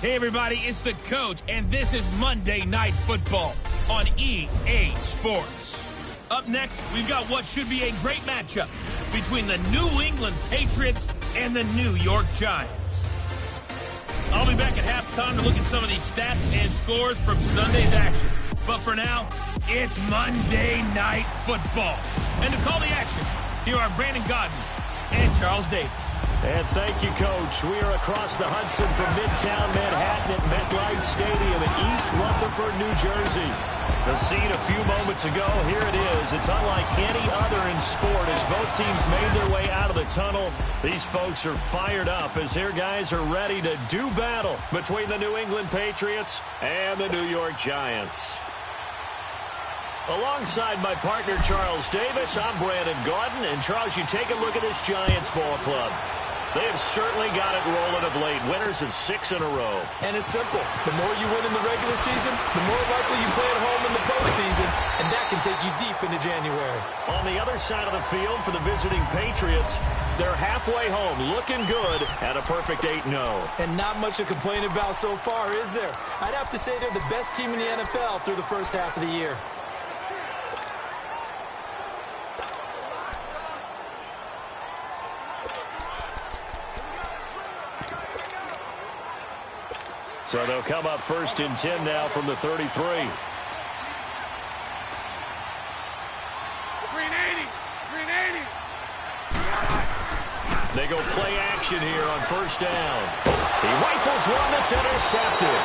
Hey, everybody, it's the Coach, and this is Monday Night Football on EA Sports. Up next, we've got what should be a great matchup between the New England Patriots and the New York Giants. I'll be back at halftime to look at some of these stats and scores from Sunday's action. But for now, it's Monday Night Football. And to call the action, here are Brandon Godden and Charles Davis. And thank you, Coach. We are across the Hudson from Midtown Manhattan at MetLife Stadium in East Rutherford, New Jersey. The scene a few moments ago, here it is. It's unlike any other in sport as both teams made their way out of the tunnel. These folks are fired up as their guys are ready to do battle between the New England Patriots and the New York Giants. Alongside my partner, Charles Davis, I'm Brandon Gaudin. And, Charles, you take a look at this Giants ball club. They have certainly got it rolling of late. Winners of 6 in a row. And it's simple. The more you win in the regular season, the more likely you play at home in the postseason, and that can take you deep into January. On the other side of the field for the visiting Patriots, they're halfway home, looking good at a perfect 8-0. And not much to complain about so far, is there? I'd have to say they're the best team in the NFL through the first half of the year. So they'll come up 1st and 10 now from the 33. Green 80. Green 80. They go play action here on 1st down. He rifles one that's intercepted.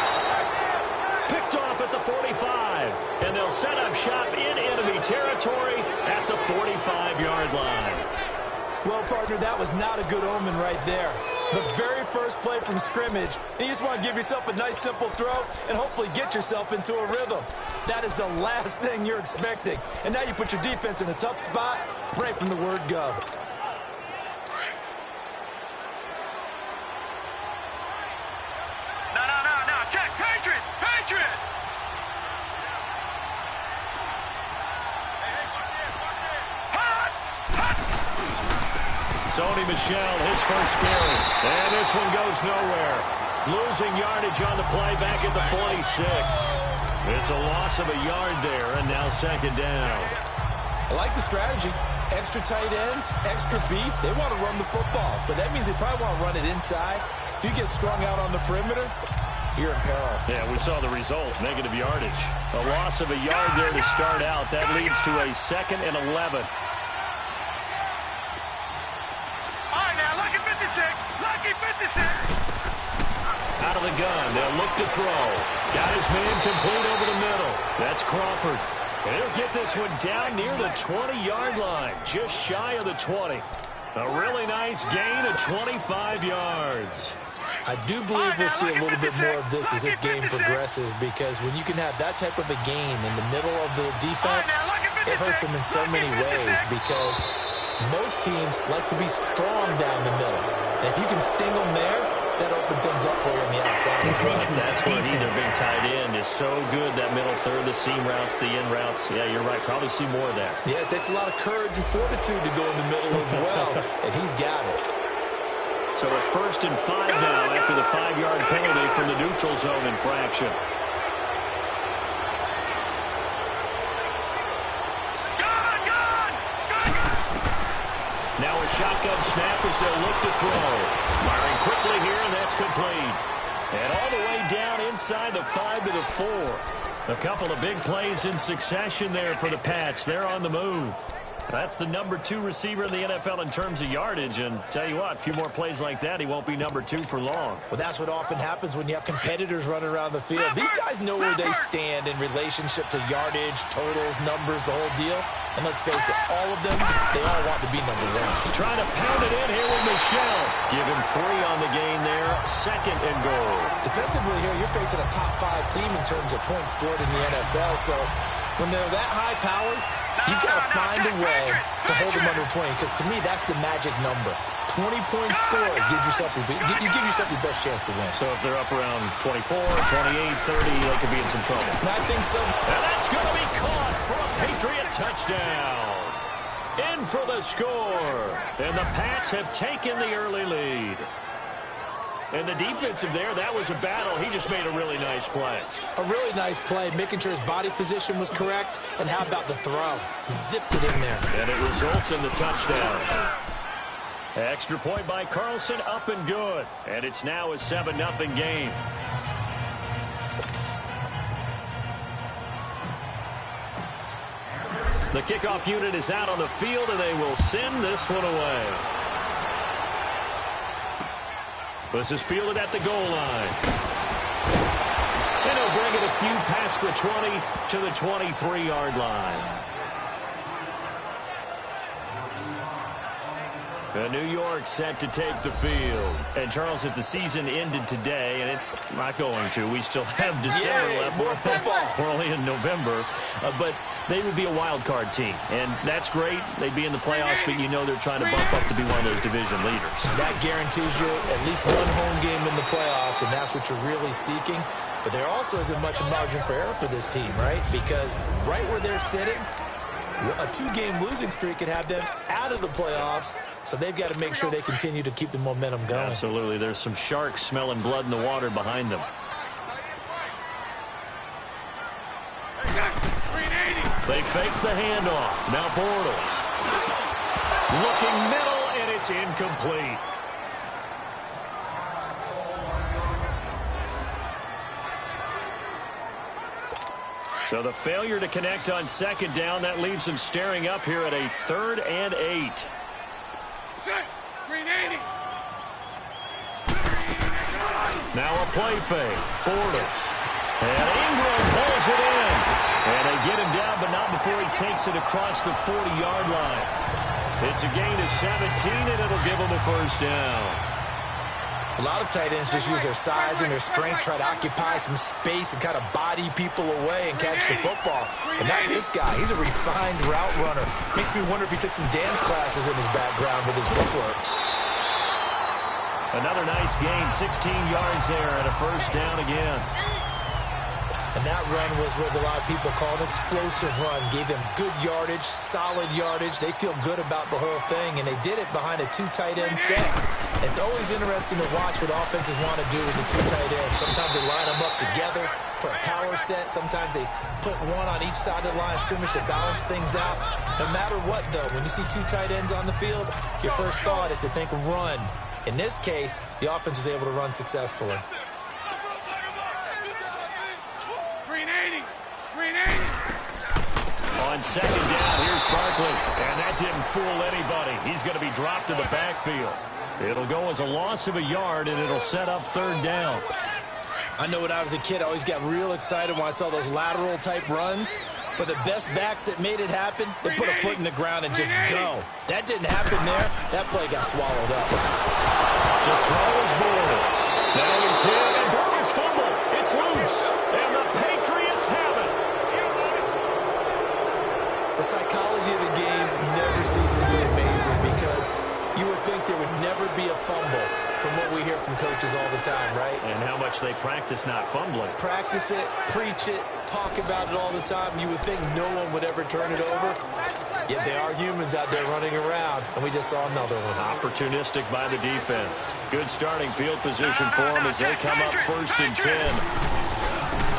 Picked off at the 45. And they'll set up shop in enemy territory at the 45-yard line. Well, partner, that was not a good omen right there. The very first play from scrimmage, and you just want to give yourself a nice, simple throw and hopefully get yourself into a rhythm. That is the last thing you're expecting. And now you put your defense in a tough spot right from the word go. No. Check. Patriot. Sony Michel, his first carry. And this one goes nowhere. Losing yardage on the play back at the 46. It's a loss of a yard there, and now 2nd down. I like the strategy. Extra tight ends, extra beef. They want to run the football, but that means they probably want to run it inside. If you get strung out on the perimeter, you're in peril. Yeah, we saw the result, negative yardage. A loss of a yard there to start out. That leads to a 2nd and 11. Lucky 56. Out of the gun, they'll look to throw. Got his man complete over the middle. That's Crawford. And he'll get this one down near the 20-yard line, just shy of the 20. A really nice gain of 25 yards. I do believe we'll see a little bit more of this as this game progresses, because when you can have that type of a game in the middle of the defense, it hurts them in so many ways, because most teams like to be strong down the middle. And if you can sting them there, that opens things up for you on the outside. That's where their big tight end is so good, that middle third, the seam routes, the in routes. Yeah, you're right. Probably see more of that. Yeah, it takes a lot of courage and fortitude to go in the middle as well, and he's got it. So at 1st and 5 now after the 5-yard penalty from the neutral zone infraction. Now a shotgun snap as they'll look to throw. Firing quickly here, and that's complete. And all the way down inside the 5 to the 4. A couple of big plays in succession there for the Pats. They're on the move. That's the number 2 receiver in the NFL in terms of yardage. And tell you what, a few more plays like that, he won't be number 2 for long. Well, that's what often happens when you have competitors running around the field. These guys know where they stand in relationship to yardage, totals, numbers, the whole deal. And let's face it, all of them, they all want to be number 1. Trying to pound it in here with Michel. Give him 3 on the gain there. 2nd and goal. Defensively here, you're facing a top 5 team in terms of points scored in the NFL. So when they're that high powered, you've got to find a way to hold them under 20, because to me, that's the magic number. 20-point score gives yourself you give yourself your best chance to win. So if they're up around 24, 28, 30, they could be in some trouble. I think so. And that's going to be caught for a Patriot touchdown. In for the score. And the Pats have taken the early lead. And the defensive there, that was a battle. He just made a really nice play. A really nice play, making sure his body position was correct. And how about the throw? Zipped it in there. And it results in the touchdown. Extra point by Carlson, up and good. And it's now a 7-0 game. The kickoff unit is out on the field, and they will send this one away. This is fielded at the goal line. And he'll bring it a few past the 20 to the 23-yard line. New York set to take the field. And, Charles, if the season ended today, and it's not going to, we still have December left. More football. We're only in November. But they would be a wild card team. And that's great. They'd be in the playoffs, but you know they're trying to bump up to be one of those division leaders. That guarantees you at least one home game in the playoffs, and that's what you're really seeking. But there also isn't much margin for error for this team, right? Because right where they're sitting, a 2-game losing streak could have them out of the playoffs, so they've got to make sure they continue to keep the momentum going. Absolutely. There's some sharks smelling blood in the water behind them. They fake the handoff. Now Bortles. Looking middle, and it's incomplete. So the failure to connect on second down, that leaves them staring up here at a 3rd and 8. Now a play fake. Bortles. And Ingram pulls it in. And they get him down, but not before he takes it across the 40-yard line. It's a gain of 17, and it'll give him a first down. A lot of tight ends just use their size and their strength, try to occupy some space and kind of body people away and catch the football. But not this guy. He's a refined route runner. Makes me wonder if he took some dance classes in his background with his footwork. Another nice gain, 16 yards there, and a first down again. And that run was what a lot of people call an explosive run. Gave them good yardage, solid yardage. They feel good about the whole thing, and they did it behind a 2 tight end set. It's always interesting to watch what offenses want to do with the 2 tight ends. Sometimes they line them up together for a power set. Sometimes they put one on each side of the line of scrimmage to balance things out. No matter what, though, when you see 2 tight ends on the field, your first thought is to think run. In this case, the offense was able to run successfully. On second down, here's Barkley. And that didn't fool anybody. He's going to be dropped in the backfield. It'll go as a loss of a yard, and it'll set up 3rd down. I know when I was a kid, I always got real excited when I saw those lateral-type runs. But the best backs that made it happen, they put a foot in the ground and just go. That didn't happen there. That play got swallowed up. To throw is Bortles. Now he's hit, and Bortles fumble. It's loose, and the Patriots have it. The psychology of the game never ceases to amaze me because you would think there would never be a fumble from what we hear from coaches all the time, right? And how much they practice not fumbling. Practice it, preach it, talk about it all the time. You would think no one would ever turn it over. Yet there are humans out there running around, and we just saw another one. Opportunistic by the defense. Good starting field position for them as they come up 1st and 10.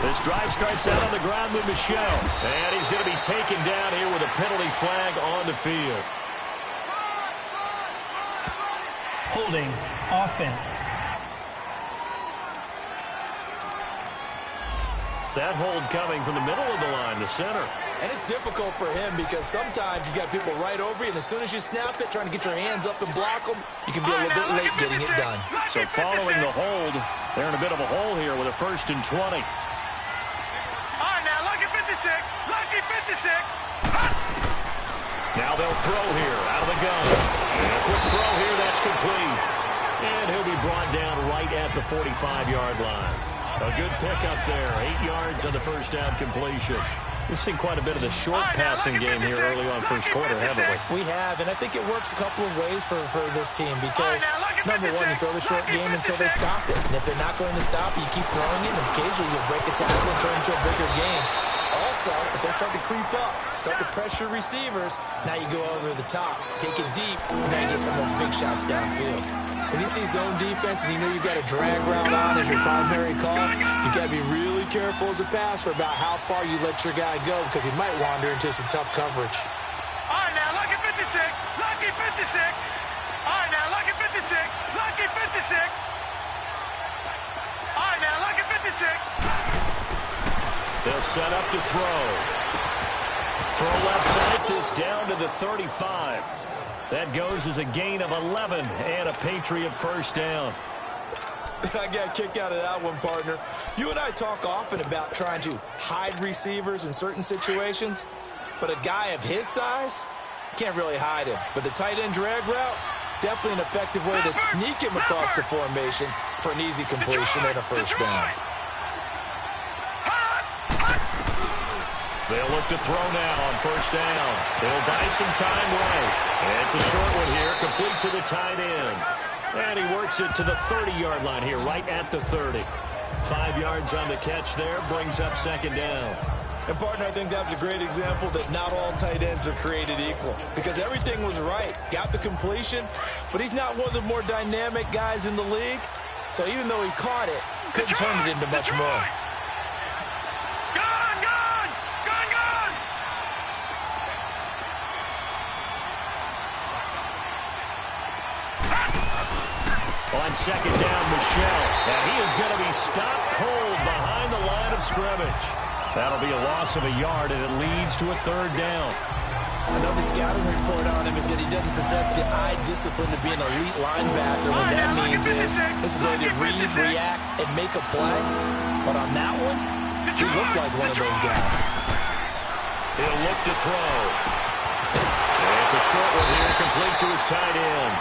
This drive starts out on the ground with Michel. And he's going to be taken down here with a penalty flag on the field. Holding offense. That hold coming from the middle of the line, the center. And it's difficult for him because sometimes you got people right over you, and as soon as you snap it, trying to get your hands up and block them, you can be a little bit late getting it done. So following the hold, they're in a bit of a hole here with a 1st and 20. Lucky 56. Now they'll throw here out of the gun. And a quick throw here, that's complete. And he'll be brought down right at the 45-yard line. A good pickup there, 8 yards on the first down completion. We've seen quite a bit of the short passing game here early on first quarter, haven't we? We have, and I think it works a couple of ways for this team because, number one, you throw the short game until they stop it. And if they're not going to stop it, you keep throwing it, and occasionally you'll break a tackle and turn into a bigger game. Also, if they start to creep up, start to pressure receivers, now you go over the top, take it deep, and now you get some of those big shots downfield. When you see zone defense and you know you've got a drag route on as your primary call, you've got to be really careful as a passer about how far you let your guy go because he might wander into some tough coverage. All right, now, lucky 56. Lucky 56. All right, now, lucky 56. Lucky 56. All right, now, lucky 56. They'll set up to throw. Throw left side, this down to the 35. That goes as a gain of 11 and a Patriot first down. I got a kick out of that one, partner. You and I talk often about trying to hide receivers in certain situations, but a guy of his size, can't really hide him. But the tight end drag route, definitely an effective way to sneak him across the formation for an easy completion and a first down. They'll look to throw now on first down. They'll buy some time right. And it's a short one here, complete to the tight end. And he works it to the 30-yard line here, right at the 30. 5 yards on the catch there, brings up second down. And, partner, I think that's a great example that not all tight ends are created equal because everything was right. Got the completion, but he's not one of the more dynamic guys in the league. So even though he caught it, couldn't turn it into much more. On second down, Michelle. And he is going to be stopped cold behind the line of scrimmage. That'll be a loss of a yard, and it leads to a third down. I know the scouting report on him is that he doesn't possess the eye discipline to be an elite linebacker. What that means is his ability to read, react, and make a play. But on that one, he looked like one of those guys. He'll look to throw. And it's a short one here, complete to his tight end.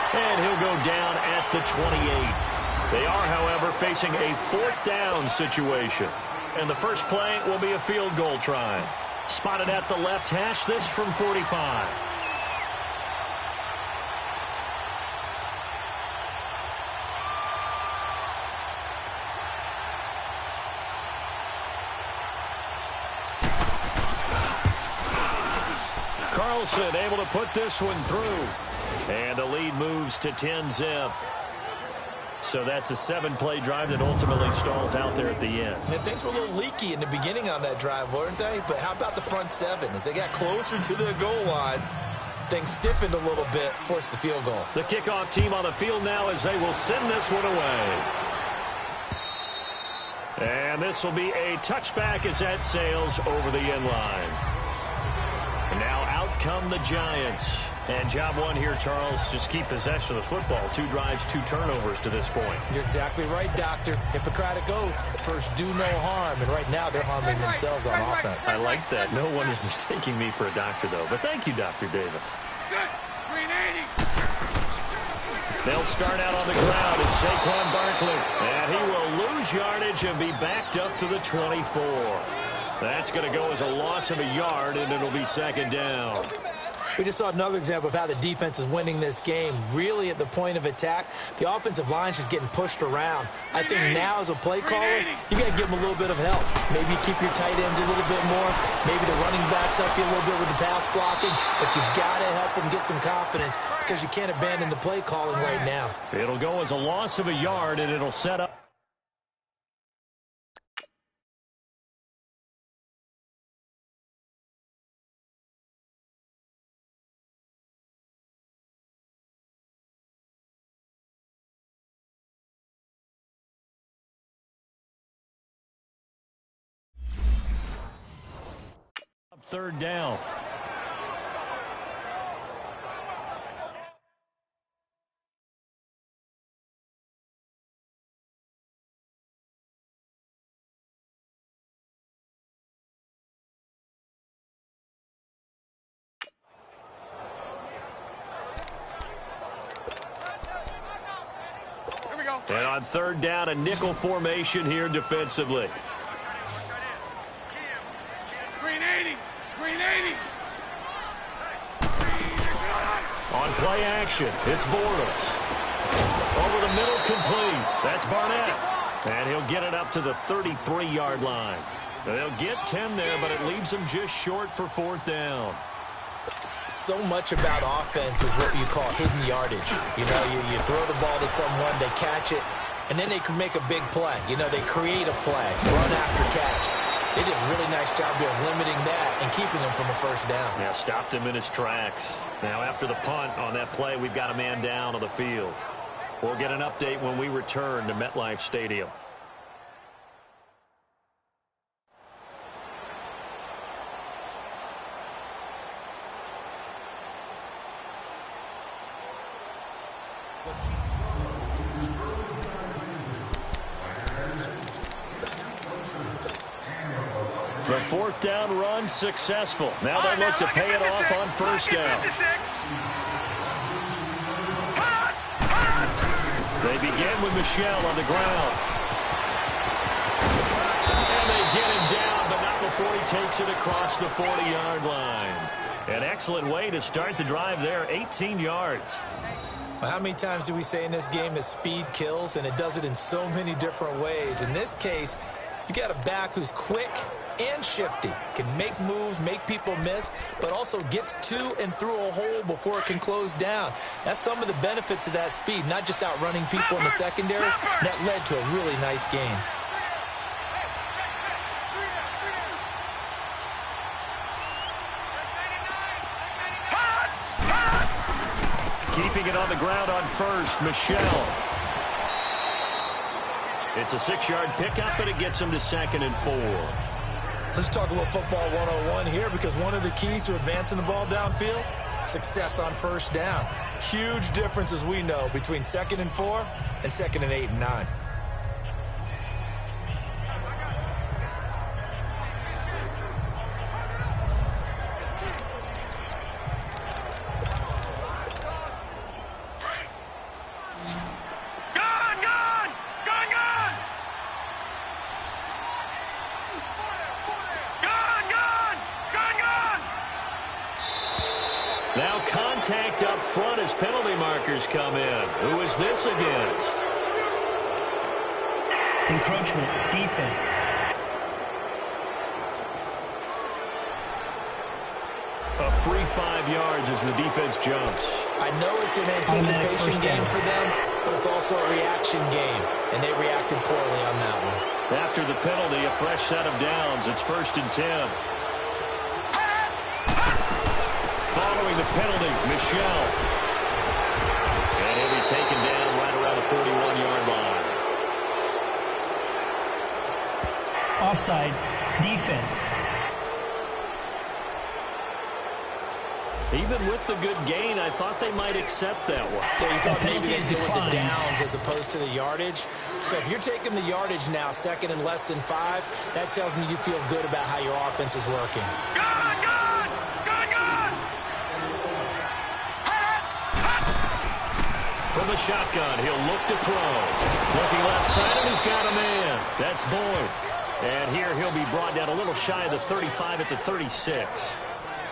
And he'll go down at the 28. They are, however, facing a fourth down situation. And the first play will be a field goal try. Spotted at the left hash, this from 45. Carlson able to put this one through. And the lead moves to 10-zip. So that's a 7-play drive that ultimately stalls out there at the end. And things were a little leaky in the beginning on that drive, weren't they? But how about the front seven? As they got closer to the goal line, things stiffened a little bit, forced the field goal. The kickoff team on the field now as they will send this one away. And this will be a touchback as that sails over the end line. And now out come the Giants. And job one here, Charles, just keep possession of the football. 2 drives, 2 turnovers to this point. You're exactly right, Doctor. Hippocratic oath. First, do no harm. And right now, they're harming themselves on offense. I like that. No one is mistaking me for a doctor, though. But thank you, Dr. Davis. They'll start out on the ground. It's Saquon Barkley. And he will lose yardage and be backed up to the 24. That's going to go as a loss of a yard, and it'll be second down. We just saw another example of how the defense is winning this game. Really at the point of attack, the offensive line is just getting pushed around. I think now as a play caller, you got to give them a little bit of help. Maybe you keep your tight ends a little bit more. Maybe the running backs help you a little bit with the pass blocking. But you've got to help them get some confidence because you can't abandon the play calling right now. It'll go as a loss of a yard, and it'll set up. Third down. Here we go. And on third down, a nickel formation here defensively. Green 80. Green 80. On play action, it's Bortles. Over the middle, complete. That's Barnett. And he'll get it up to the 33-yard line. They'll get 10 there, but it leaves them just short for 4th down. So much about offense is what you call hidden yardage. You know, you throw the ball to someone, they catch it, and then they can make a big play. You know, they create a play, run after catch. They did a really nice job here of limiting that and keeping him from a 1st down. Yeah, stopped him in his tracks. Now, after the punt on that play, we've got a man down on the field. We'll get an update when we return to MetLife Stadium. The 4th down run successful. Now they look to pay it off on 1st down. They begin with Michel on the ground. And they get him down, but not before he takes it across the 40-yard line. An excellent way to start the drive there, 18 yards. Well, how many times do we say in this game that speed kills, and it does it in so many different ways? In this case, you got a back who's quick and shifty, can make moves, make people miss, but also gets to and through a hole before it can close down. That's some of the benefits of that speed, not just outrunning people in the secondary. That led to a really nice game. Keeping it on the ground on 1st, Michel. It's a 6-yard pickup, but it gets him to 2nd and 4. Let's talk a little football 101 here, because one of the keys to advancing the ball downfield, success on 1st down. Huge difference, as we know, between 2nd and 4 and 2nd and 8 and 9. Now contact up front as penalty markers come in. Who is this against? Encroachment, defense. A free 5 yards as the defense jumps. I know it's an anticipation game for them, but it's also a reaction game, and they reacted poorly on that one. After the penalty, a fresh set of downs. It's 1st and 10. Following the penalty, Michel. And he'll be taken down right around the 41-yard line. Offside, defense. Even with the good gain, I thought they might accept that one. Yeah, you thought maybe they'd deal with the downs as opposed to the yardage. So if you're taking the yardage now, 2nd and less than 5, that tells me you feel good about how your offense is working. From the shotgun, he'll look to throw. Looking left side, and he's got a man. That's Boyd. And here he'll be brought down a little shy of the 35 at the 36.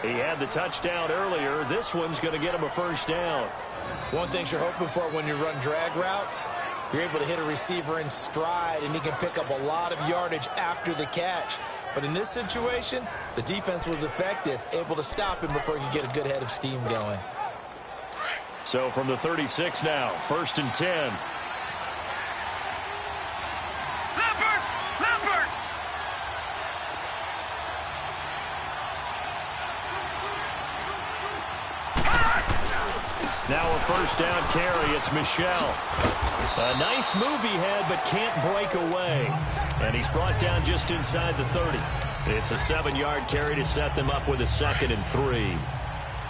He had the touchdown earlier. This one's going to get him a 1st down. One thing you're hoping for when you run drag routes, you're able to hit a receiver in stride, and he can pick up a lot of yardage after the catch. But in this situation, the defense was effective, able to stop him before he could get a good head of steam going. So from the 36 now, 1st and 10. Now a 1st down carry. It's Michel. A nice move he had, but can't break away. And he's brought down just inside the 30. It's a 7-yard carry to set them up with a 2nd and 3.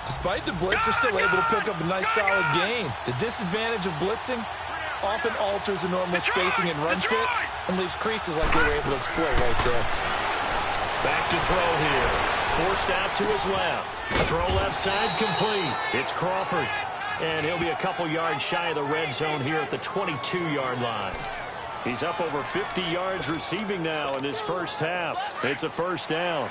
Despite the blitz, they're still able to pick up a nice solid gain. The disadvantage of blitzing often alters the normal spacing and run fits and leaves creases like they were able to exploit right there. Back to throw here. Forced out to his left. Throw left side complete. It's Crawford. And he'll be a couple yards shy of the red zone here at the 22-yard line. He's up over 50 yards receiving now in this first half. It's a 1st down.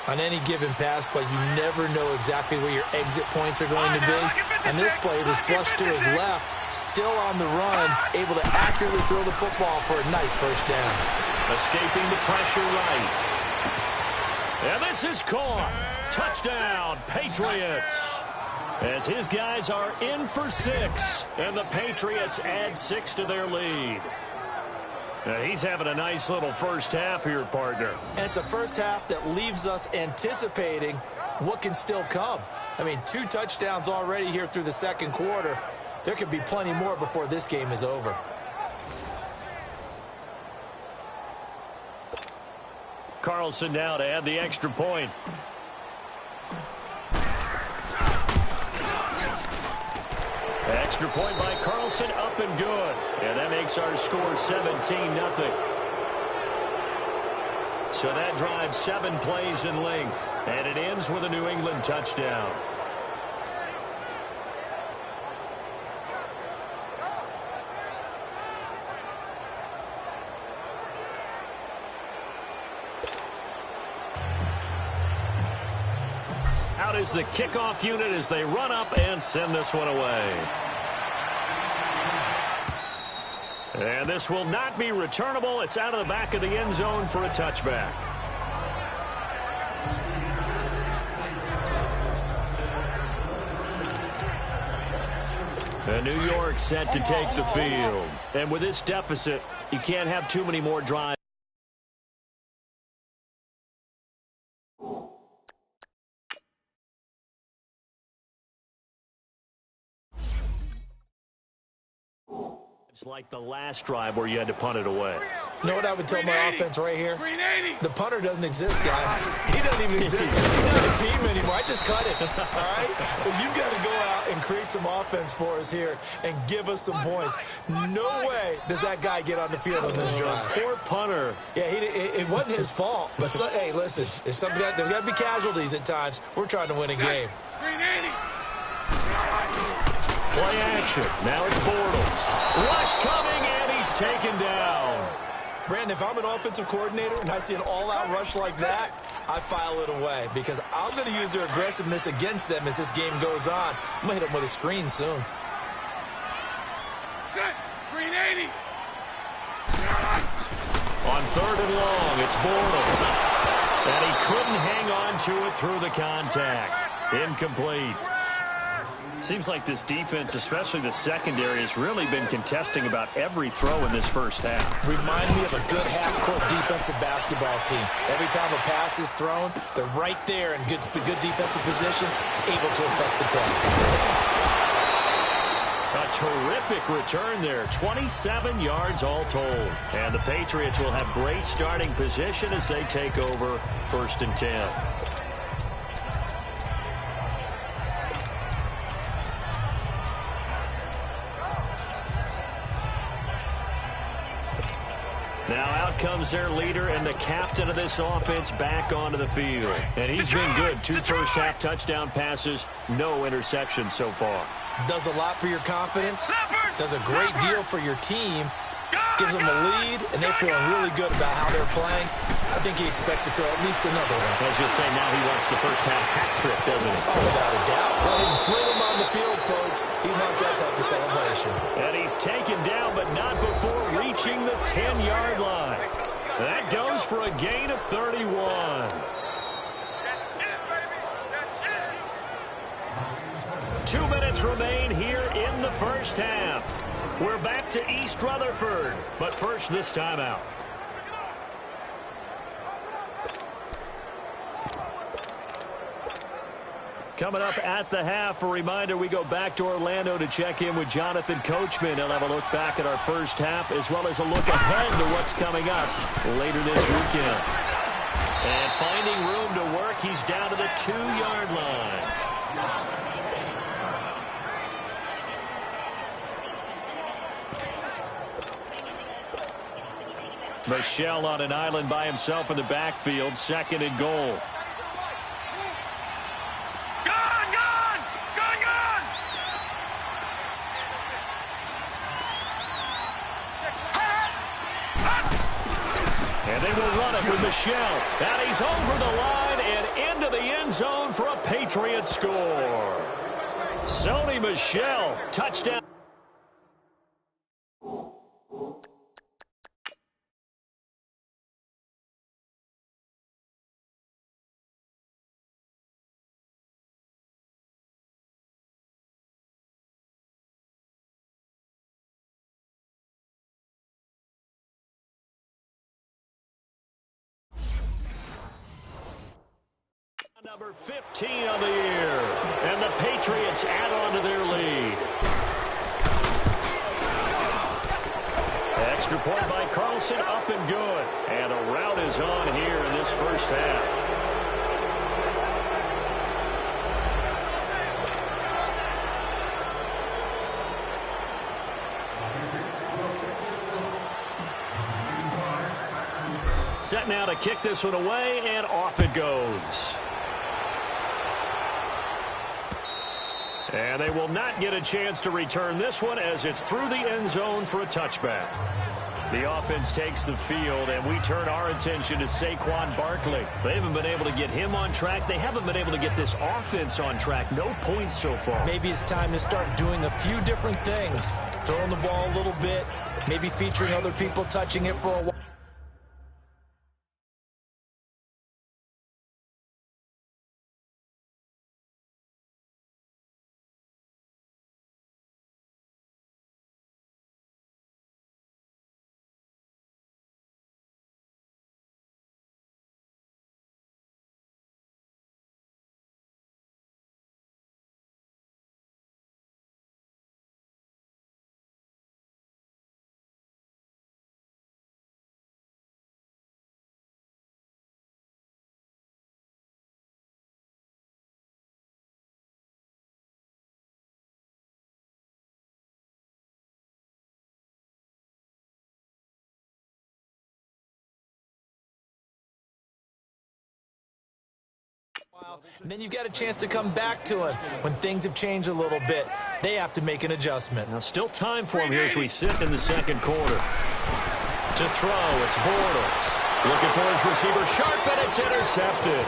On any given pass play, you never know exactly where your exit points are going to be. And this play, it was flushed to his left, still on the run, able to accurately throw the football for a nice 1st down. Escaping the pressure right. And this is caught. Touchdown, Patriots. As his guys are in for 6. And the Patriots add 6 to their lead. Now he's having a nice little first half here, partner. And it's a first half that leaves us anticipating what can still come. I mean, 2 touchdowns already here through the second quarter. There could be plenty more before this game is over. Carlson now to add the extra point. Extra point by Carlson, up and good. And that makes our score 17-0. So that drives 7 plays in length. And it ends with a New England touchdown. Out is the kickoff unit as they run up and send this one away. And this will not be returnable. It's out of the back of the end zone for a touchback. And New York set to take the field. And with this deficit, you can't have too many more drives. It's like the last drive where you had to punt it away. You know what I would tell my offense right here? The punter doesn't exist, guys. He doesn't even exist. He's not a team anymore. I just cut it, all right? So you've got to go out and create some offense for us here and give us some points. No way does that guy get on the field on this drive. Poor punter. Yeah, it wasn't his fault. But, hey, listen, there's something there's got to be casualties at times. We're trying to win a game. Play action. Now it's Bortles. Rush coming, and he's taken down. Brandon, if I'm an offensive coordinator and I see an all-out rush like that, I file it away because I'm going to use their aggressiveness against them as this game goes on. I'm going to hit them with a screen soon. Set. Green 80. On 3rd and long, it's Bortles. And he couldn't hang on to it through the contact. Incomplete. Seems like this defense, especially the secondary, has really been contesting about every throw in this first half. Remind me of a good half-court defensive basketball team. Every time a pass is thrown, they're right there in good defensive position, able to affect the play. A terrific return there, 27 yards all told. And the Patriots will have great starting position as they take over 1st and 10. Now out comes their leader and the captain of this offense back onto the field. And he's been good. 2 first-half touchdown passes, no interceptions so far. Does a lot for your confidence. Does a great deal for your team. Gives them a lead, and they're feeling really good about how they're playing. I think he expects to throw at least another one. I was going to say, now he wants the first-half hat trick, doesn't he? Oh, without a doubt. Go ahead and fling him on the field, folks. He wants that type of celebration. And he's taken down, but not before reaching the 10-yard line. That goes for a gain of 31. Two minutes remain here in the first half. We're back to East Rutherford, but first this timeout. Coming up at the half, a reminder, we go back to Orlando to check in with Jonathan Coachman. He'll have a look back at our first half as well as a look ahead to what's coming up later this weekend. And finding room to work, he's down to the 2-yard line. Michelle on an island by himself in the backfield, 2nd and goal. And they will run it with Michelle. And he's over the line and into the end zone for a Patriot score. Sony Michel, touchdown. Number 15 on the year. And the Patriots add on to their lead. Extra point by Carlson, up and good. And a rout is on here in this first half. Set now to kick this one away, and off it goes. And they will not get a chance to return this one as it's through the end zone for a touchback. The offense takes the field, and we turn our attention to Saquon Barkley. They haven't been able to get him on track. They haven't been able to get this offense on track. No points so far. Maybe it's time to start doing a few different things. Throwing the ball a little bit, maybe featuring other people touching it for a while. And then you've got a chance to come back to him when things have changed a little bit. They have to make an adjustment. Now still time for him here as we sit in the second quarter. To throw, it's Bortles. Looking for his receiver, sharp, and it's intercepted.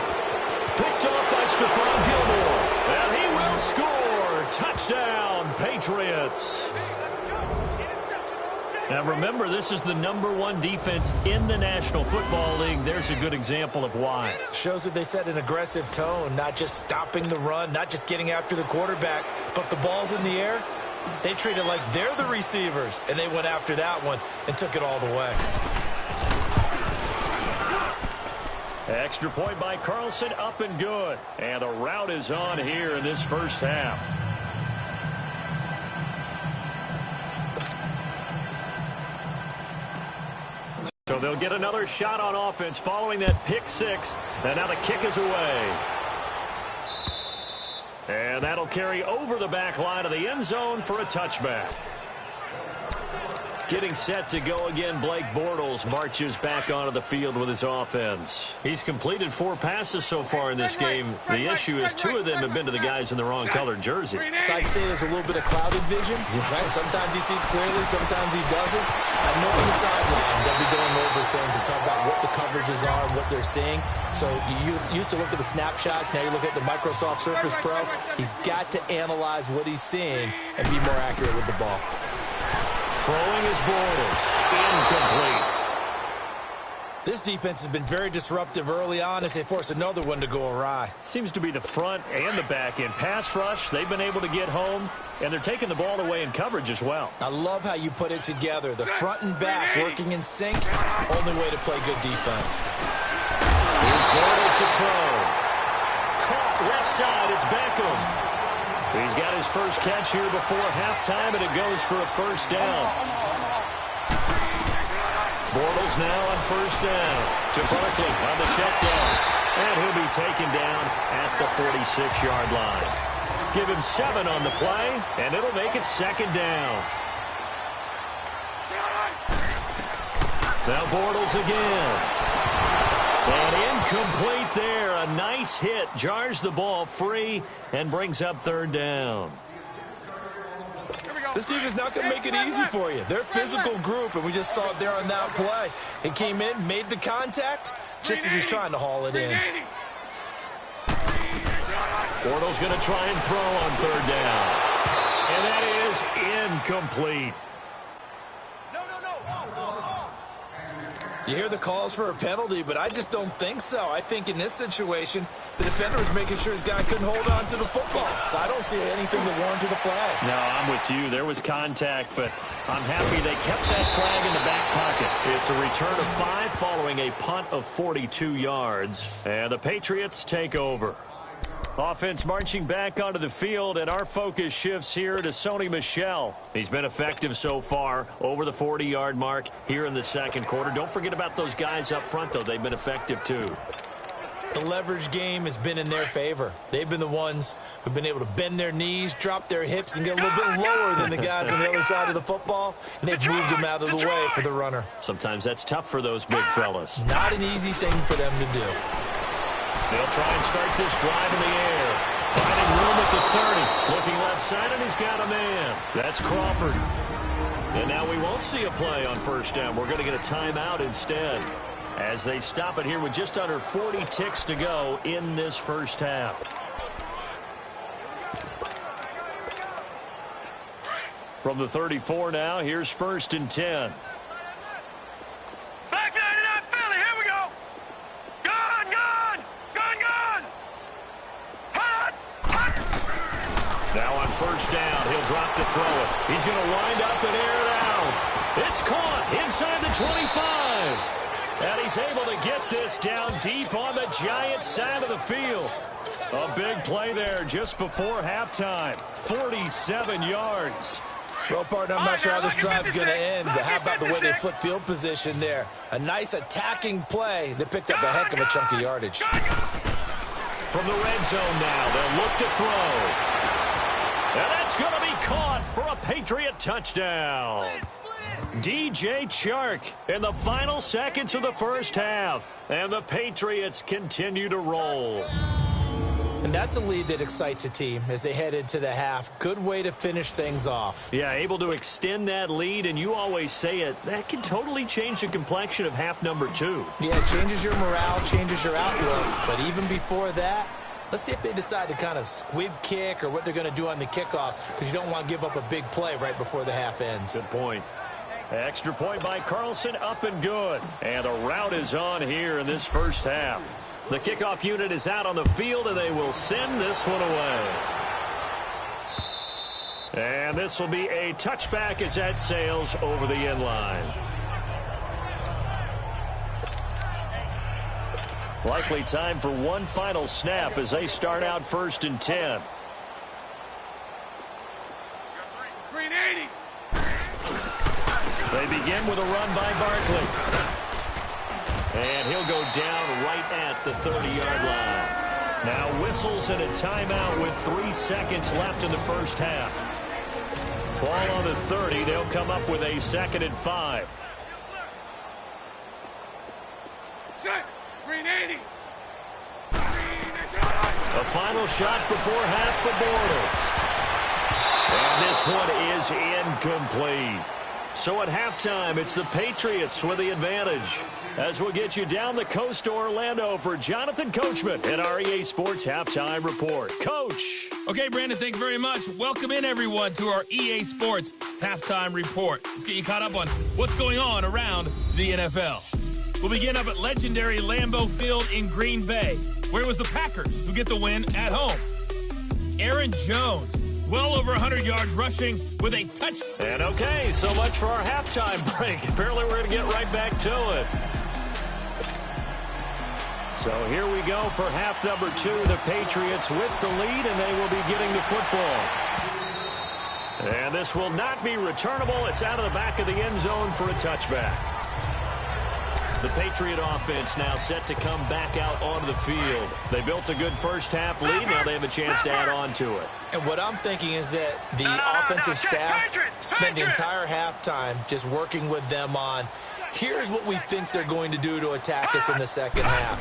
Picked off by Stephon Gilmore. And he will score. Touchdown, Patriots. Now remember, this is the #1 defense in the National Football League. There's a good example of why. Shows that they set an aggressive tone, not just stopping the run, not just getting after the quarterback, but the ball's in the air. They treat it like they're the receivers, and they went after that one and took it all the way. Extra point by Carlson, up and good. And a rout is on here in this first half. So they'll get another shot on offense following that pick six. And now the kick is away. And that'll carry over the back line of the end zone for a touchback. Getting set to go again, Blake Bortles marches back onto the field with his offense. He's completed 4 passes so far in this game. The issue is 2 of them have been to the guys in the wrong colored jersey. So I'd say there's a little bit of clouded vision. Right? Sometimes he sees clearly, sometimes he doesn't. I know on the sideline they'll be going over things and talk about what the coverages are, what they're seeing. So you used to look at the snapshots. Now you look at the Microsoft Surface Pro. He's got to analyze what he's seeing and be more accurate with the ball. Throwing is Bortles. Incomplete. This defense has been very disruptive early on as they force another one to go awry. Seems to be the front and the back end. Pass rush, they've been able to get home, and they're taking the ball away in coverage as well. I love how you put it together. The front and back working in sync. Only way to play good defense. Here's Bortles to throw. Caught left side, it's Beckham. He's got his first catch here before halftime, and it goes for a first down. Bortles now on first down to Barkley on the check down. And he'll be taken down at the 46-yard line. Give him 7 on the play, and it'll make it second down. Now Bortles again. And incomplete there. A nice hit. Jars the ball free and brings up third down. This team is not going to make it easy for you. They're a physical group, and we just saw it there on that play. He came in, made the contact, just as he's trying to haul it in. Bortles going to try and throw on third down. And that is incomplete. You hear the calls for a penalty, but I just don't think so. I think in this situation, the defender was making sure his guy couldn't hold on to the football. So I don't see anything that warranted a flag. No, I'm with you. There was contact, but I'm happy they kept that flag in the back pocket. It's a return of 5 following a punt of 42 yards. And the Patriots take over. Offense marching back onto the field, and our focus shifts here to Sony Michel. He's been effective so far, over the 40-yard mark here in the second quarter. Don't forget about those guys up front, though. They've been effective, too. The leverage game has been in their favor. They've been the ones who've been able to bend their knees, drop their hips, and get a little bit lower than the guys on the other side of the football, and they've moved them out of the way for the runner. Sometimes that's tough for those big fellas. Not an easy thing for them to do. They'll try and start this drive in the air. Finding room at the 30. Looking left side, and he's got a man. That's Crawford. And now we won't see a play on first down. We're going to get a timeout instead, as they stop it here with just under 40 ticks to go in this first half. From the 34 now, here's 1st and 10. Back 99 Philly, here we go. Gone, gone, gone, gone. Hot, hot. Now on first down, he'll drop to throw it. He's going to wind up and air it out. It's caught inside the 25. And he's able to get this down deep on the Giants side of the field. A big play there just before halftime. 47 yards. Well, partner, I'm not sure how this drive's going to end, but how about the way they flip field position there? A nice attacking play that picked up a heck of a chunk of yardage. From the red zone now, they'll look to throw. And that's going to be caught for a Patriot touchdown. DJ Chark in the final seconds of the first half. And the Patriots continue to roll. And that's a lead that excites a team as they head into the half. Good way to finish things off. Yeah, able to extend that lead, and you always say it, that can totally change the complexion of half number 2. Yeah, it changes your morale, changes your outlook. But even before that, let's see if they decide to kind of squib kick or what they're going to do on the kickoff, because you don't want to give up a big play right before the half ends. Good point. Extra point by Carlson, up and good. And a rout is on here in this first half. The kickoff unit is out on the field, and they will send this one away. And this will be a touchback as that sails over the end line. Likely time for one final snap as they start out 1st and 10. Green 80. They begin with a run by Barkley. And he'll go down right at the 30-yard line. Now whistles and a timeout with 3 seconds left in the first half. Ball on the 30. They'll come up with a 2nd and 5. Set. Green 80. A final shot before half the Bortles. And this one is incomplete. So at halftime, it's the Patriots with the advantage. As we'll get you down the coast to Orlando for Jonathan Coachman at our EA Sports Halftime Report. Coach. Okay, Brandon, thanks very much. Welcome in, everyone, to our EA Sports Halftime Report. Let's get you caught up on what's going on around the NFL. We'll begin up at legendary Lambeau Field in Green Bay, where it was the Packers who get the win at home. Aaron Jones, well over 100 yards rushing with a touch. And okay, so much for our halftime break. Apparently we're going to get right back to it. So here we go for half number 2. The Patriots with the lead, and they will be getting the football. And this will not be returnable. It's out of the back of the end zone for a touchback. The Patriot offense now set to come back out onto the field. They built a good first half lead. Now they have a chance to add on to it. And what I'm thinking is that the offensive staff spent the entire halftime just working with them on, here's what we think they're going to do to attack us in the second half.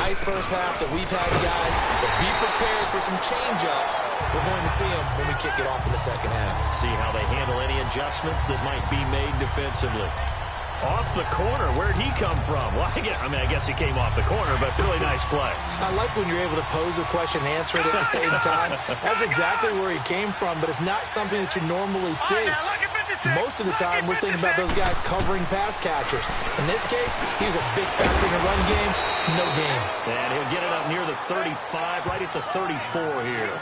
Nice first half that we've had, guys, but be prepared for some change-ups. We're going to see them when we kick it off in the second half. See how they handle any adjustments that might be made defensively. Off the corner, where'd he come from? Well, I guess he came off the corner, but really nice play. I like when you're able to pose a question and answer it at the same time. That's exactly where he came from, but it's not something that you normally see. Most of the time, we're thinking about those guys covering pass catchers. In this case, he was a big factor in the run game, no game. And he'll get it up near the 35, right at the 34 here.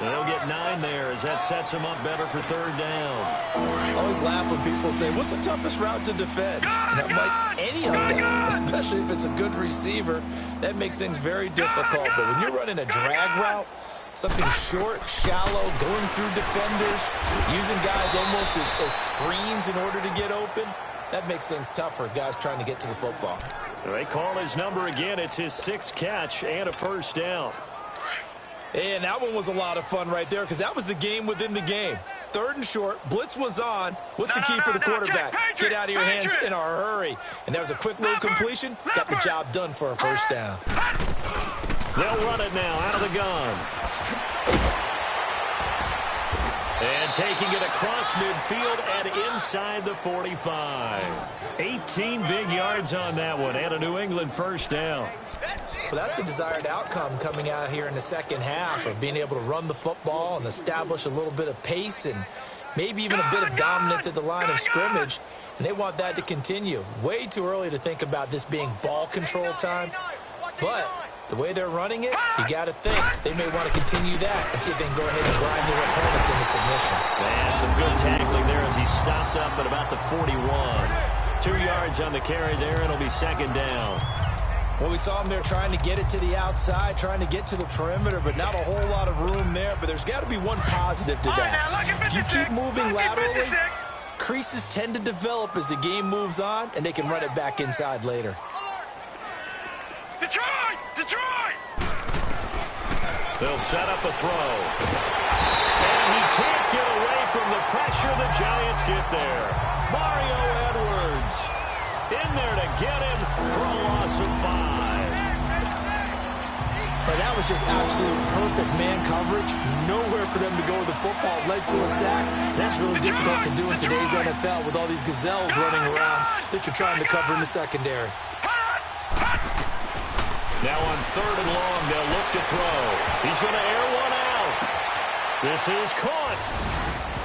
They'll get 9 there as that sets them up better for third down. I always laugh when people say, what's the toughest route to defend? And I'm like, any of them, especially if it's a good receiver. That makes things very difficult. But when you're running a drag route, something short, shallow, going through defenders, using guys almost as screens in order to get open, that makes things tough for guys trying to get to the football. They call his number again. It's his 6th catch and a first down. And that one was a lot of fun right there because that was the game within the game. 3rd and short, blitz was on. What's the key for the quarterback? Get out of your hands in a hurry. And that was a quick little completion. Got the job done for a first down. They'll run it now out of the gun. And taking it across midfield and inside the 45. 18 big yards on that one and a New England first down. Well, that's the desired outcome coming out here in the second half of being able to run the football and establish a little bit of pace and maybe even a bit of dominance at the line of scrimmage. And they want that to continue. Way too early to think about this being ball control time. But the way they're running it, you got to think they may want to continue that and see if they can go ahead and grind their opponents into submission. And some good tackling there as he stopped up at about the 41. 2 yards on the carry there, and it'll be second down. Well, we saw him there trying to get it to the outside, trying to get to the perimeter, but not a whole lot of room there. But there's got to be one positive to that. If you keep moving laterally, creases tend to develop as the game moves on, and they can run it back inside later. Detroit! Detroit! They'll set up a throw. And he can't get away from the pressure. The Giants get there. Mario Edwards in there to get him for a loss of 5. But that was just absolute perfect man coverage. Nowhere for them to go with the football. Led to a sack. That's really difficult to do in today's NFL with all these gazelles running around that you're trying to cover in the secondary. Now on 3rd and long, they'll look to throw. He's going to air one out. This is caught.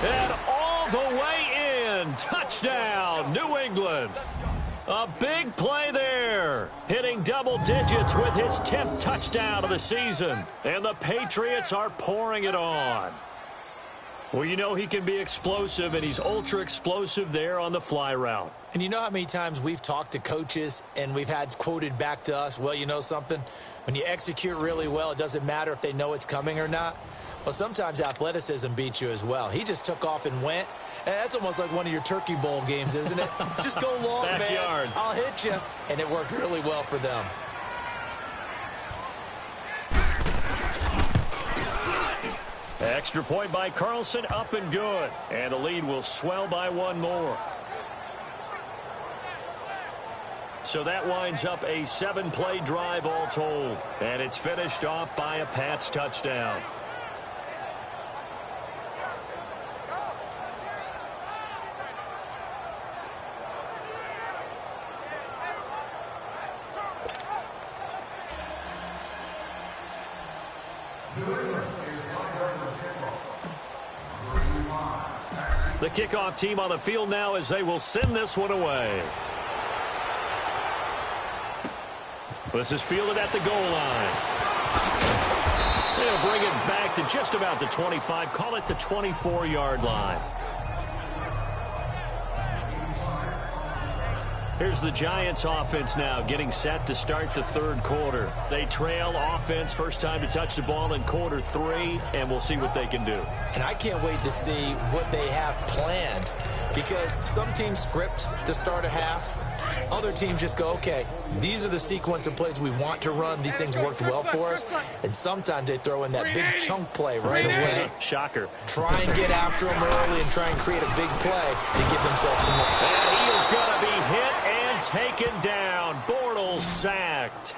And all the way in. Touchdown, New England. A big play there. Hitting double digits with his 10th touchdown of the season. And the Patriots are pouring it on. Well, you know he can be explosive, and he's ultra explosive there on the fly route. And you know how many times we've talked to coaches and we've had quoted back to us, well, you know something? When you execute really well, it doesn't matter if they know it's coming or not. Well, sometimes athleticism beats you as well. He just took off and went. And that's almost like one of your Turkey Bowl games, isn't it? Just go long, Backyard. man. I'll hit you. And it worked really well for them. Extra point by Carlson, up and good. And the lead will swell by 1 more. So that winds up a 7-play drive all told. And it's finished off by a Pats touchdown. The kickoff team on the field now as they will send this one away. This is fielded at the goal line. They'll bring it back to just about the 25. Call it the 24-yard line. Here's the Giants offense now getting set to start the 3rd quarter. They trail offense, first time to touch the ball in quarter 3, and we'll see what they can do. And I can't wait to see what they have planned because some teams script to start a half. Other teams just go, okay, these are the sequence of plays we want to run. These things worked well for us. And sometimes they throw in that big chunk play right away. Shocker. Try and get after them early and try and create a big play to give themselves some more. And he is going to be hit and taken down. Bortles sacked.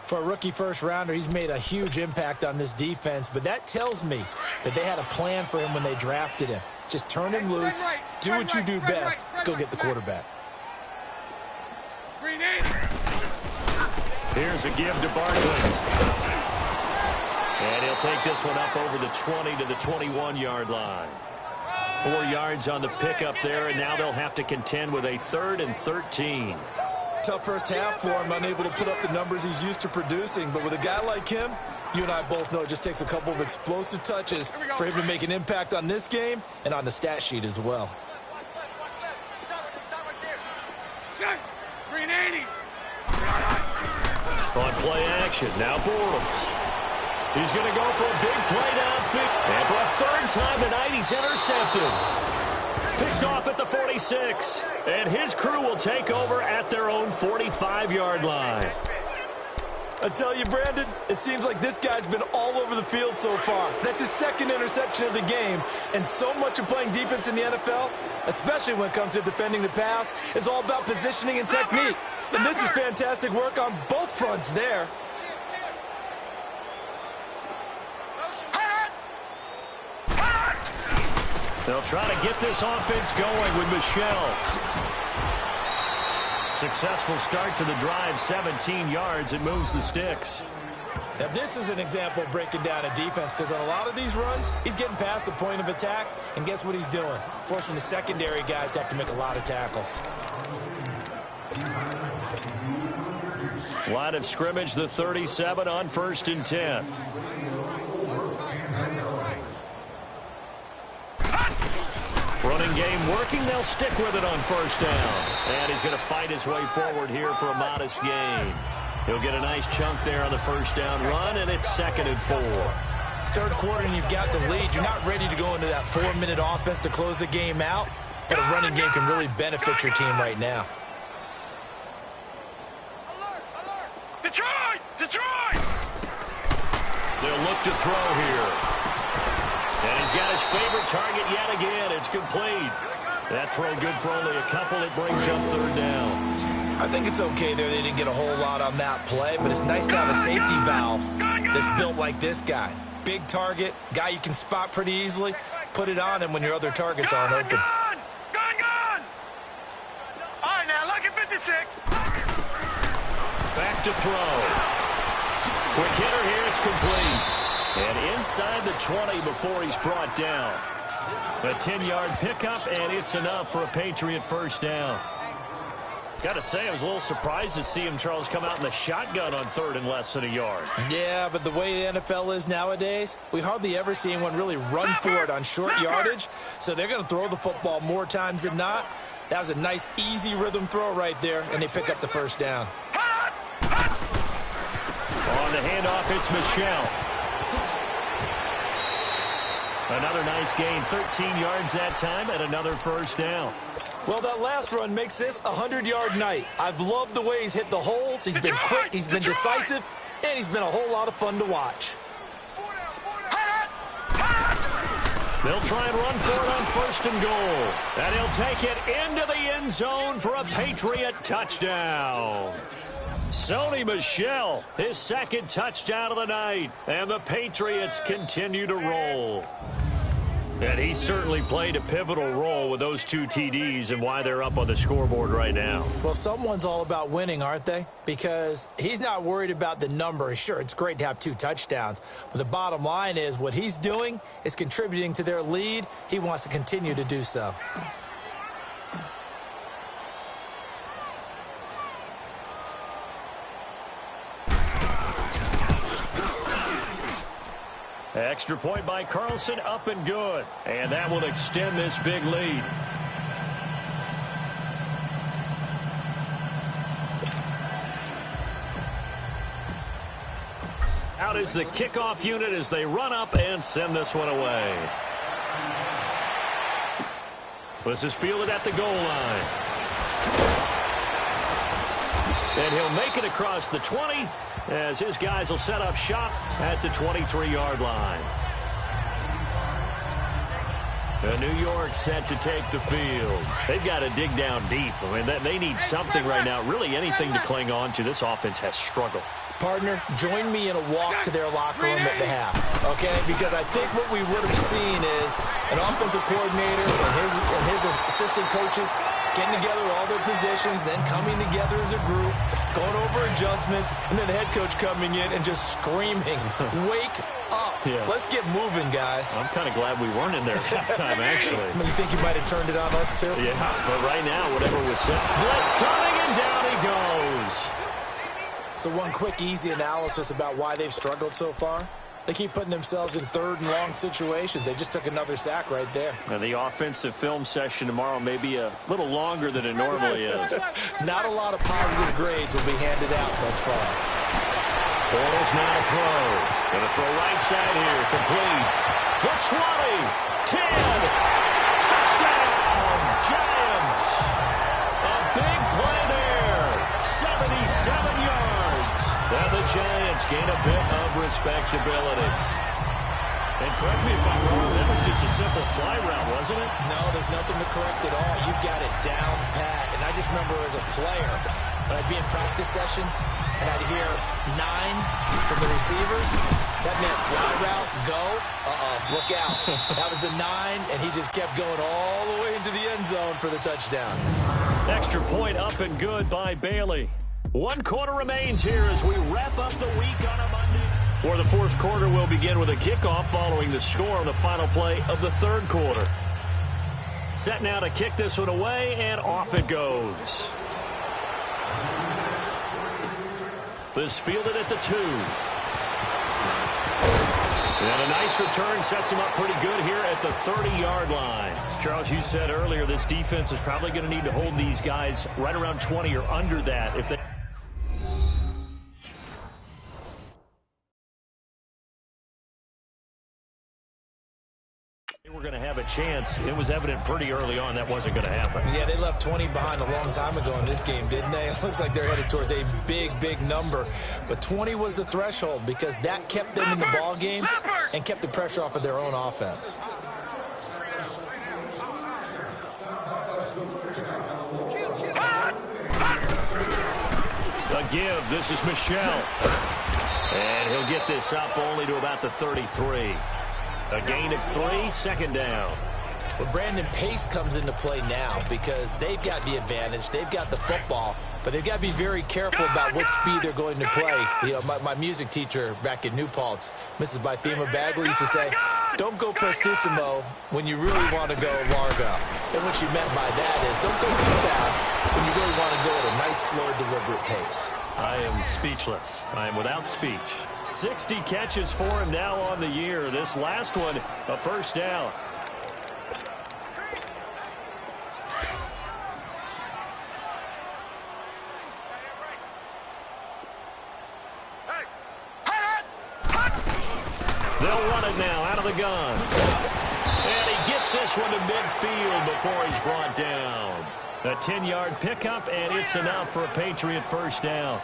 For a rookie first-rounder, he's made a huge impact on this defense, but that tells me that they had a plan for him when they drafted him. Just turn him loose, do what you do best, go get the quarterback. Here's a give to Barkley. And he'll take this one up over the 20 to the 21-yard line. 4 yards on the pickup there, and now they'll have to contend with a 3rd and 13. Tough first half for him, unable to put up the numbers he's used to producing. But with a guy like him, you and I both know it just takes a couple of explosive touches for him to make an impact on this game and on the stat sheet as well. On play action, now Bortles. He's going to go for a big play downfield. And for a third time tonight, he's intercepted. Picked off at the 46. And his crew will take over at their own 45-yard line. I tell you, Brandon, it seems like this guy's been all over the field so far. That's his second interception of the game. And so much of playing defense in the NFL, especially when it comes to defending the pass, is all about positioning and technique. And this is fantastic work on both fronts there. They'll try to get this offense going with Michel. Successful start to the drive, 17 yards. It moves the sticks. Now, this is an example of breaking down a defense because on a lot of these runs, he's getting past the point of attack, and guess what he's doing? Forcing the secondary guys to have to make a lot of tackles. Line of scrimmage, the 37 on 1st and 10. Running game working. They'll stick with it on 1st down. And he's going to fight his way forward here for a modest gain. He'll get a nice chunk there on the 1st down run, and it's 2nd and 4. Third quarter, and you've got the lead. You're not ready to go into that 4-minute offense to close the game out, but a running game can really benefit your team right now. Detroit! Detroit! They'll look to throw here. And he's got his favorite target yet again. It's complete. That throw good for only a couple. It brings up 3rd down. I think it's okay there. They didn't get a whole lot on that play, but it's nice to have a safety valve that's built like this guy. Big target, guy you can spot pretty easily. Put it on him when your other targets aren't open. Gone! All right, now, lucky 56. Back to throw. Quick hitter here. It's complete. And inside the 20 before he's brought down. A 10-yard pickup, and it's enough for a Patriot 1st down. Got to say, I was a little surprised to see him, Charles, come out in the shotgun on 3rd and less than a yard. Yeah, but the way the NFL is nowadays, we hardly ever see anyone really run for it on short yardage. So they're going to throw the football more times than not. That was a nice, easy rhythm throw right there, and they pick up the 1st down. On the handoff, it's Michel. Another nice gain, 13 yards that time, and another 1st down. Well, that last run makes this a 100-yard night. I've loved the way he's hit the holes. He's been quick, he's been decisive, and he's been a whole lot of fun to watch. They'll try and run for it on 1st and goal. And he'll take it into the end zone for a Patriot touchdown. Sony Michel, his 2nd touchdown of the night. And the Patriots continue to roll. And he certainly played a pivotal role with those 2 TDs and why they're up on the scoreboard right now. Well, someone's all about winning, aren't they? Because he's not worried about the number. Sure, it's great to have 2 touchdowns. But the bottom line is what he's doing is contributing to their lead. He wants to continue to do so. Extra point by Carlson, up and good. And that will extend this big lead. Out is the kickoff unit as they run up and send this one away. This is fielded at the goal line. And he'll make it across the 20 as his guys will set up shop at the 23-yard line. New York set to take the field. They've got to dig down deep. I mean, they need something right now, really anything to cling on to. This offense has struggled. Partner, join me in a walk to their locker room at the half, okay? Because I think what we would have seen is an offensive coordinator and his assistant coaches getting together with all their positions, then coming together as a group, going over adjustments, and then the head coach coming in and just screaming, wake up. Yeah. Let's get moving, guys. I'm kind of glad we weren't in there at halftime, actually. You think you might have turned it on us, too? Yeah, but right now, whatever was said. Blitz coming, and down he goes. So one quick, easy analysis about why they've struggled so far. They keep putting themselves in third and long situations. They just took another sack right there. Now the offensive film session tomorrow may be a little longer than it normally is. Not a lot of positive grades will be handed out thus far. Bortles now to throw. Going to throw right side here. Complete. The 20. 10. Touchdown. Giants. A big play there. 77 yards. And the Giants gain a bit of respectability. And correct me if I'm wrong, that was just a simple fly route, wasn't it? No, there's nothing to correct at all. You got it down pat. And I just remember as a player, when I'd be in practice sessions, and I'd hear 9 from the receivers, that meant fly route, go, look out. That was the 9, and he just kept going all the way into the end zone for the touchdown. Extra point up and good by Bailey. 1 quarter remains here as we wrap up the week on a Monday. For the fourth quarter, we'll begin with a kickoff following the score on the final play of the third quarter. Set now to kick this one away, and off it goes. This fielded at the 2. And a nice return sets him up pretty good here at the 30-yard line. Charles, you said earlier this defense is probably going to need to hold these guys right around 20 or under that if they... We're going to have a chance. It was evident pretty early on that wasn't going to happen. Yeah, they left 20 behind a long time ago in this game, didn't they? It looks like they're headed towards a big, big number. But 20 was the threshold because that kept them in the ball game and kept the pressure off of their own offense. The give. This is Michelle. And he'll get this up only to about the 33. A gain of 3, second down. Well, Brandon, pace comes into play now because they've got the advantage. They've got the football, but they've got to be very careful about what speed they're going to play. You know, my music teacher back in New Paltz, Mrs. Bythema Bagley, used to say, don't go prestissimo when you really want to go largo. And what she meant by that is don't go too fast when you really want to go at a nice, slow, deliberate pace. I am speechless. I am without speech. 60 catches for him now on the year. This last one, a first down. They'll run it now out of the gun. And he gets this one to midfield before he's brought down. A 10-yard pickup, and it's enough for a Patriot first down.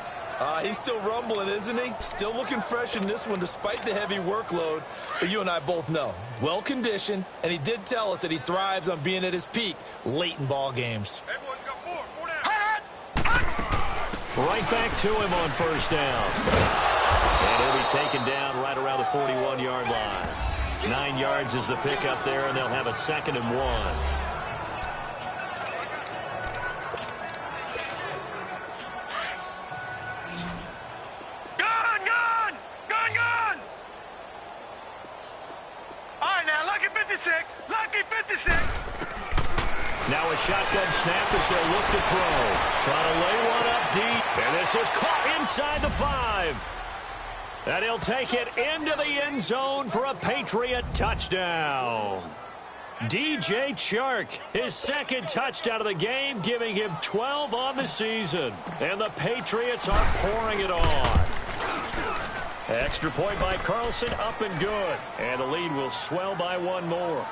He's still rumbling, isn't he? Still looking fresh in this one despite the heavy workload. But you and I both know, well-conditioned, and he did tell us that he thrives on being at his peak late in ball games. Right back to him on first down. And he'll be taken down right around the 41-yard line. 9 yards is the pickup there, and they'll have a 2nd and 1. Lucky 56. Now a shotgun snap as they'll look to throw. Trying to lay one up deep. And this is caught inside the 5. And he'll take it into the end zone for a Patriot touchdown. DJ Chark, his 2nd touchdown of the game, giving him 12 on the season. And the Patriots are pouring it on. Extra point by Carlson, up and good. And the lead will swell by 1 more.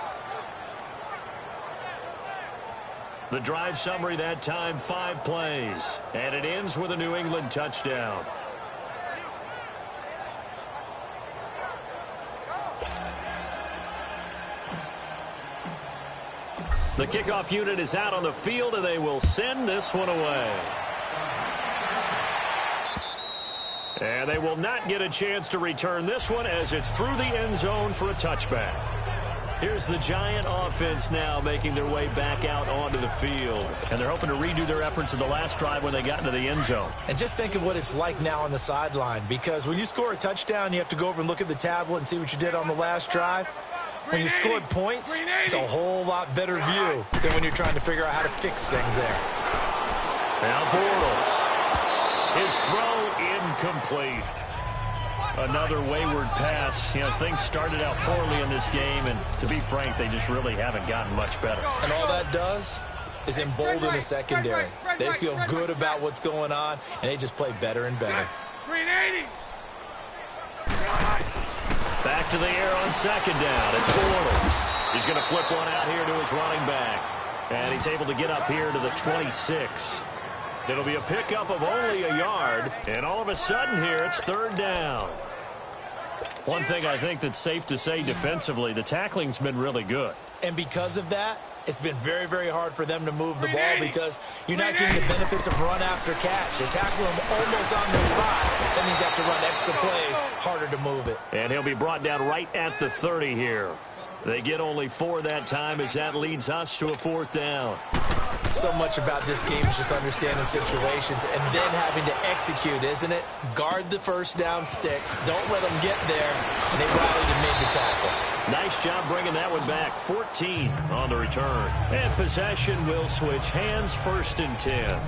The drive summary that time, 5 plays. And it ends with a New England touchdown. The kickoff unit is out on the field, and they will send this one away. And they will not get a chance to return this one as it's through the end zone for a touchback. Here's the Giant offense now making their way back out onto the field. And they're hoping to redo their efforts in the last drive when they got into the end zone. And just think of what it's like now on the sideline, because when you score a touchdown, you have to go over and look at the tablet and see what you did on the last drive. When you scored points, it's a whole lot better view than when you're trying to figure out how to fix things there. Now Bortles. His throw incomplete. Another wayward pass. You know, things started out poorly in this game, and to be frank, they just really haven't gotten much better. And all that does is embolden the secondary. They feel good about what's going on, and they just play better and better. 380. Back to the air on second down. It's Bortles. He's going to flip one out here to his running back. And he's able to get up here to the 26. It'll be a pickup of only a yard. And all of a sudden here, it's third down. One thing I think that's safe to say defensively, the tackling's been really good. And because of that, it's been very, very hard for them to move the ball because you're not getting the benefits of run after catch. They tackle him almost on the spot. That means you have to run extra plays, harder to move it. And he'll be brought down right at the 30 here. They get only 4 that time as that leads us to a fourth down. So much about this game is just understanding situations and then having to execute, isn't it? Guard the first down sticks. Don't let them get there. And they rallied and made the tackle. Nice job bringing that one back. 14 on the return. And possession will switch hands, 1st and 10.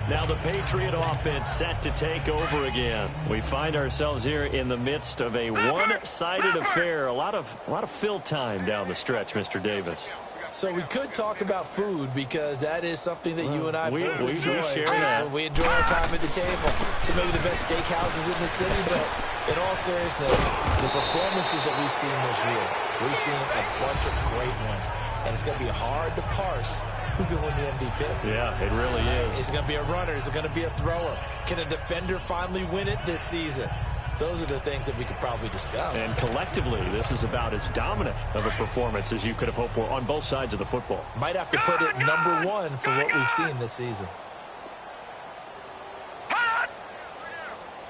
Now the Patriot offense set to take over again. We find ourselves here in the midst of a one-sided affair. A lot of fill time down the stretch, Mr. Davis. So we could talk about food because that is something that you and I both enjoy. We share that. We enjoy our time at the table. So maybe the best steakhouses in the city, but in all seriousness, the performances that we've seen this year, we've seen a bunch of great ones. And it's going to be hard to parse who's going to win the MVP. Yeah, it really is. Is it going to be a runner? Is it going to be a thrower? Can a defender finally win it this season? Those are the things that we could probably discuss. And collectively, this is about as dominant of a performance as you could have hoped for on both sides of the football. Might have to put it number 1 for what we've seen this season.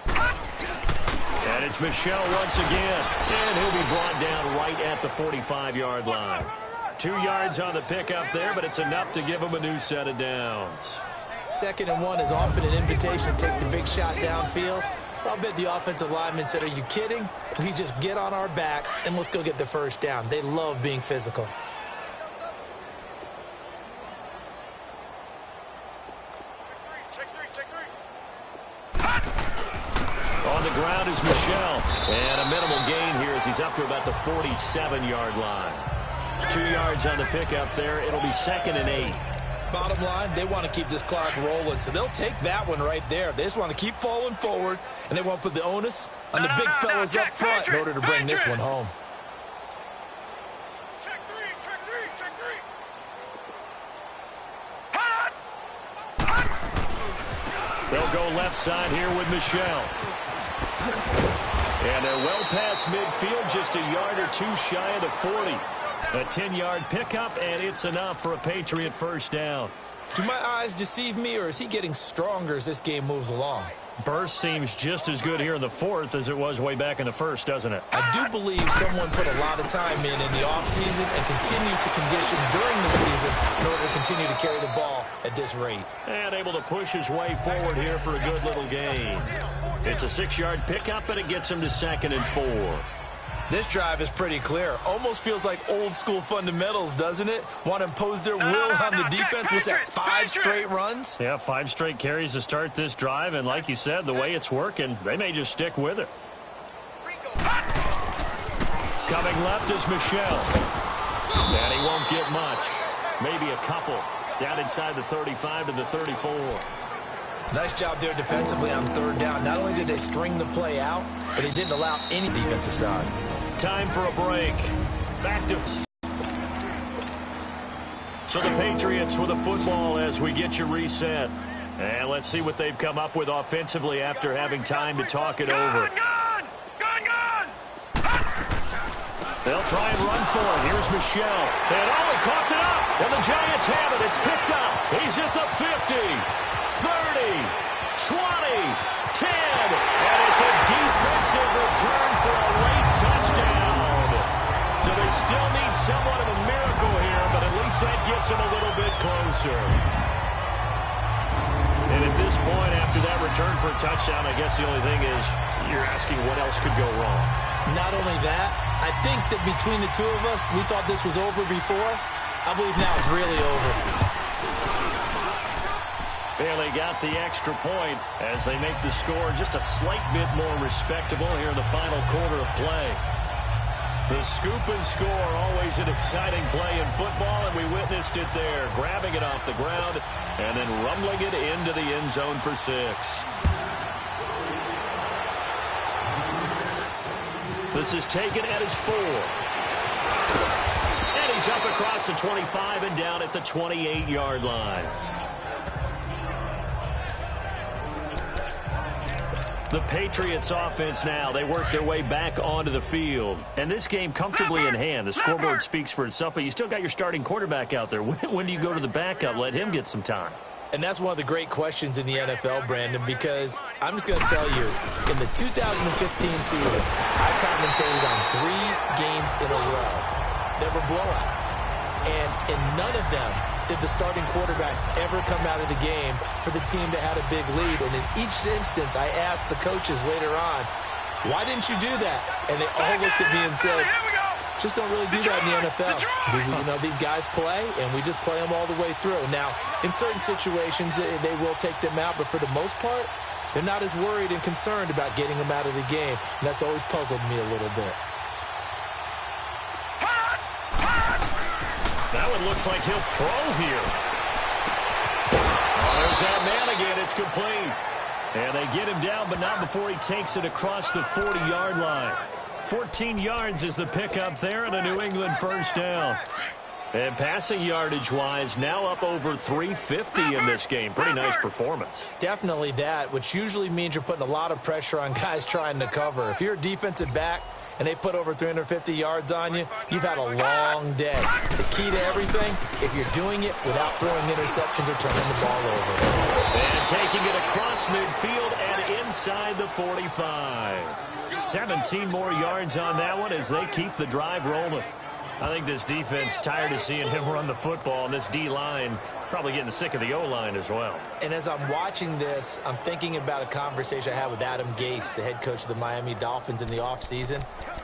And it's Michel once again. And he'll be brought down right at the 45-yard line. 2 yards on the pickup there, but it's enough to give him a new set of downs. 2nd and 1 is often an invitation to take the big shot downfield. I'll bet the offensive lineman said, are you kidding? We just get on our backs and let's go get the first down. They love being physical. On the ground is Michel. And a minimal gain here as he's up to about the 47-yard line. 2 yards on the pickup there. It'll be 2nd and 8. Bottom line, they want to keep this clock rolling, so they'll take that one right there. They just want to keep falling forward, and they won't put the onus on the big fellas up front in order to bring this one home. Check three. They'll go left side here with Michel. And they're well past midfield, just a yard or 2 shy of the 40. A 10-yard pickup, and it's enough for a Patriot first down. Do my eyes deceive me, or is he getting stronger as this game moves along? Burst seems just as good here in the 4th as it was way back in the 1st, doesn't it? I do believe someone put a lot of time in the offseason and continues to condition during the season in order to continue to carry the ball at this rate. And able to push his way forward here for a good little gain. It's a 6-yard pickup, and it gets him to 2nd and 4. This drive is pretty clear. Almost feels like old-school fundamentals, doesn't it? Want to impose their will on the defense. Was that 5 straight runs? Yeah, 5 straight carries to start this drive, and like you said, the way it's working, they may just stick with it. Coming left is Michel. And he won't get much. Maybe a couple. Down inside the 35 to the 34. Nice job there defensively on 3rd down. Not only did they string the play out, but they didn't allow any defensive side. Time for a break. Back to... So the Patriots with a football as we get you reset. And let's see what they've come up with offensively after having time to talk it over. Gone! They'll try and run for it. Here's Michel. And he coughed it up. And the Giants have it. It's picked up. He's at the 50, 30, 20, 10. And it's a defensive return for a late touchdown. So they still need somewhat of a miracle here, but at least that gets them a little bit closer. And at this point, after that return for a touchdown, I guess the only thing is you're asking what else could go wrong. Not only that, I think that between the two of us, we thought this was over before. I believe now it's really over. And they got the extra point as they make the score just a slight bit more respectable here in the final quarter of play. The scoop and score, always an exciting play in football, and we witnessed it there, grabbing it off the ground and then rumbling it into the end zone for 6. This is taken at his 4. And he's up across the 25 and down at the 28-yard line. The Patriots offense now, they work their way back onto the field. And this game comfortably in hand. The scoreboard speaks for itself, but you still got your starting quarterback out there. When do you go to the backup? Let him get some time. And that's one of the great questions in the NFL, Brandon, because I'm just going to tell you, in the 2015 season, I commentated on 3 games in a row. There were blowouts. And in none of them did the starting quarterback ever come out of the game for the team that had a big lead. And in each instance, I asked the coaches later on, why didn't you do that? And they all looked at me and said, just don't really do that in the NFL. You know, these guys play, and we just play them all the way through. Now, in certain situations, they will take them out, but for the most part, they're not as worried and concerned about getting them out of the game. And that's always puzzled me a little bit. That one looks like he'll throw here. Oh, there's that man again. It's complete. And they get him down, but not before he takes it across the 40-yard line. 14 yards is the pickup there and a New England first down. And passing yardage-wise, now up over 350 in this game. Pretty nice performance. Definitely that, which usually means you're putting a lot of pressure on guys trying to cover. If you're a defensive back and they put over 350 yards on you, you've had a long day. The key to everything, if you're doing it without throwing interceptions or turning the ball over. And taking it across midfield and inside the 45. 17 more yards on that one as they keep the drive rolling. I think this defense tired of seeing him run the football, and this D-line probably getting sick of the O-line as well. And as I'm watching this, I'm thinking about a conversation I had with Adam Gase, the head coach of the Miami Dolphins in the offseason.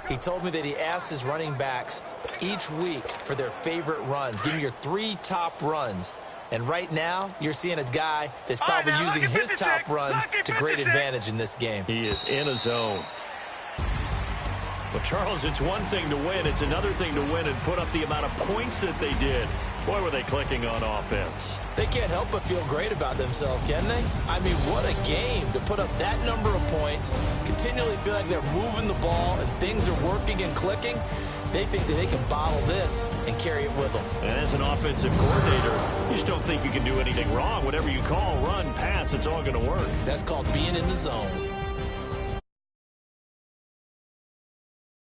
He told me that he asked his running backs each week for their favorite runs. Give me your 3 top runs. And right now, you're seeing a guy that's probably using his top runs to great advantage in this game. He is in a zone. Well, Charles, it's one thing to win. It's another thing to win and put up the amount of points that they did. Boy, were they clicking on offense. They can't help but feel great about themselves, can they? I mean, what a game to put up that number of points, continually feel like they're moving the ball and things are working and clicking. They think that they can bottle this and carry it with them. And as an offensive coordinator, you just don't think you can do anything wrong. Whatever you call, run, pass, it's all going to work. That's called being in the zone.